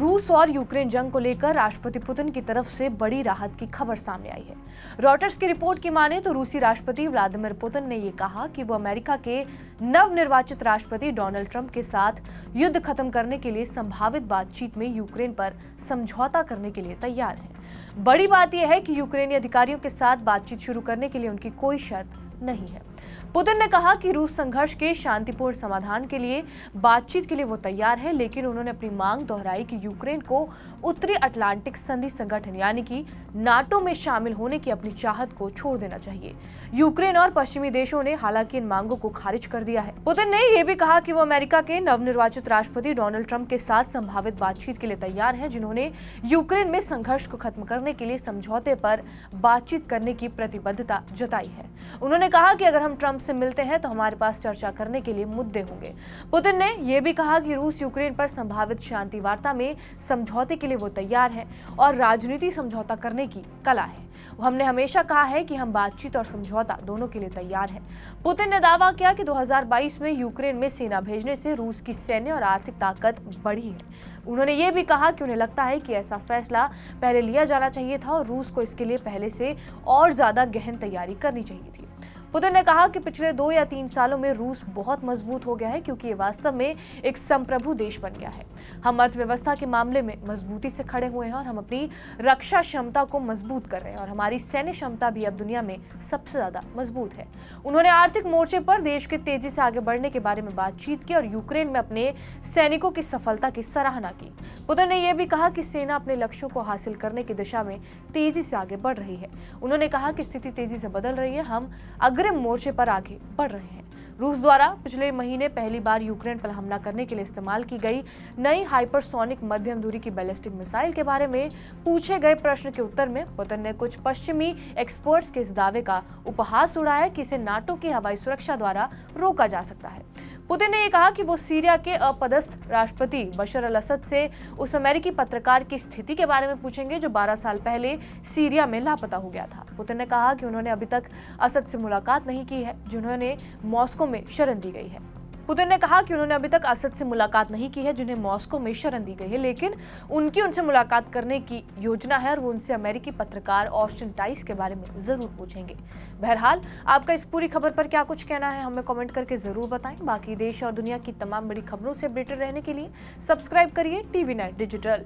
रूस और यूक्रेन जंग को लेकर राष्ट्रपति पुतिन की तरफ से बड़ी राहत की खबर सामने आई है। रॉयटर्स की रिपोर्ट की माने तो रूसी राष्ट्रपति व्लादिमीर पुतिन ने ये कहा कि वो अमेरिका के नवनिर्वाचित राष्ट्रपति डोनाल्ड ट्रंप के साथ युद्ध खत्म करने के लिए संभावित बातचीत में यूक्रेन पर समझौता करने के लिए तैयार हैं। बड़ी बात यह है कि यूक्रेनी अधिकारियों के साथ बातचीत शुरू करने के लिए उनकी कोई शर्त नहीं है। पुतिन ने कहा कि रूस संघर्ष के शांतिपूर्ण समाधान के लिए बातचीत के लिए वो तैयार है, लेकिन उन्होंने अपनी मांग दोहराई कि यूक्रेन को उत्तरी अटलांटिक संधि संगठन यानी कि नाटो में शामिल होने की अपनी चाहत को छोड़ देना चाहिए। यूक्रेन और पश्चिमी देशों ने हालांकि इन मांगों को खारिज कर दिया है। पुतिन ने यह भी कहा कि वो अमेरिका के नवनिर्वाचित राष्ट्रपति डोनाल्ड ट्रंप के साथ संभावित बातचीत के लिए तैयार हैं, जिन्होंने यूक्रेन में संघर्ष को खत्म करने के लिए समझौते पर बातचीत करने की प्रतिबद्धता जताई है। उन्होंने कहा कि अगर हम ट्रंप से मिलते हैं तो हमारे पास चर्चा करने के लिए मुद्दे होंगे। पुतिन ने यह भी कहा कि रूस यूक्रेन पर संभावित शांति वार्ता में समझौते के लिए वो तैयार है और राजनीति समझौता करने की कला है। हमने हमेशा कहा है कि हम बातचीत और समझौता दोनों के लिए तैयार हैं। पुतिन ने दावा किया कि 2022 में यूक्रेन में सेना भेजने से रूस की सैन्य और आर्थिक ताकत बढ़ी है। उन्होंने ये भी कहा कि उन्हें लगता है कि ऐसा फैसला पहले लिया जाना चाहिए था और रूस को इसके लिए पहले से और ज्यादा गहन तैयारी करनी चाहिए थी। पुतिन ने कहा कि पिछले 2 या 3 सालों में रूस बहुत मजबूत हो गया है, क्योंकि ये वास्तव में एक संप्रभु देश बन गया है। हम अर्थव्यवस्था के मामले में मजबूती से खड़े हुए हैं और हम अपनी रक्षा क्षमता को मजबूत कर रहे हैं और हमारी सैन्य क्षमता भी अब दुनिया में सबसे ज्यादा मजबूत है। उन्होंने आर्थिक मोर्चे पर देश के तेजी से आगे बढ़ने के बारे में बातचीत की और यूक्रेन में अपने सैनिकों की सफलता की सराहना की। पुतिन ने यह भी कहा कि सेना अपने लक्ष्यों को हासिल करने की दिशा में तेजी से आगे बढ़ रही है। उन्होंने कहा कि स्थिति तेजी से बदल रही है, हम अग्रिम मोर्चे पर आगे बढ़ रहे हैं। रूस द्वारा पिछले महीने पहली बार यूक्रेन पर हमला करने के लिए इस्तेमाल की गई नई हाइपरसोनिक मध्यम दूरी की बैलिस्टिक मिसाइल के बारे में पूछे गए प्रश्न के उत्तर में पुतिन ने कुछ पश्चिमी एक्सपर्ट्स के इस दावे का उपहास उड़ाया कि इसे नाटो की हवाई सुरक्षा द्वारा रोका जा सकता है। पुतिन ने यह कहा कि वो सीरिया के अपदस्थ राष्ट्रपति बशर अल असद से उस अमेरिकी पत्रकार की स्थिति के बारे में पूछेंगे जो 12 साल पहले सीरिया में लापता हो गया था। पुतिन ने कहा कि उन्होंने अभी तक असद से मुलाकात नहीं की है, जिन्होंने मॉस्को में शरण दी गई है। पुतिन ने कहा कि उन्होंने अभी तक असद से मुलाकात नहीं की है, जिन्हें मॉस्को में शरण दी गई है, लेकिन उनकी उनसे मुलाकात करने की योजना है और वो उनसे अमेरिकी पत्रकार ऑस्टिन टाइस के बारे में जरूर पूछेंगे। बहरहाल, आपका इस पूरी खबर पर क्या कुछ कहना है हमें कमेंट करके जरूर बताएं। बाकी देश और दुनिया की तमाम बड़ी खबरों से अपडेटेड रहने के लिए सब्सक्राइब करिए TV9 डिजिटल।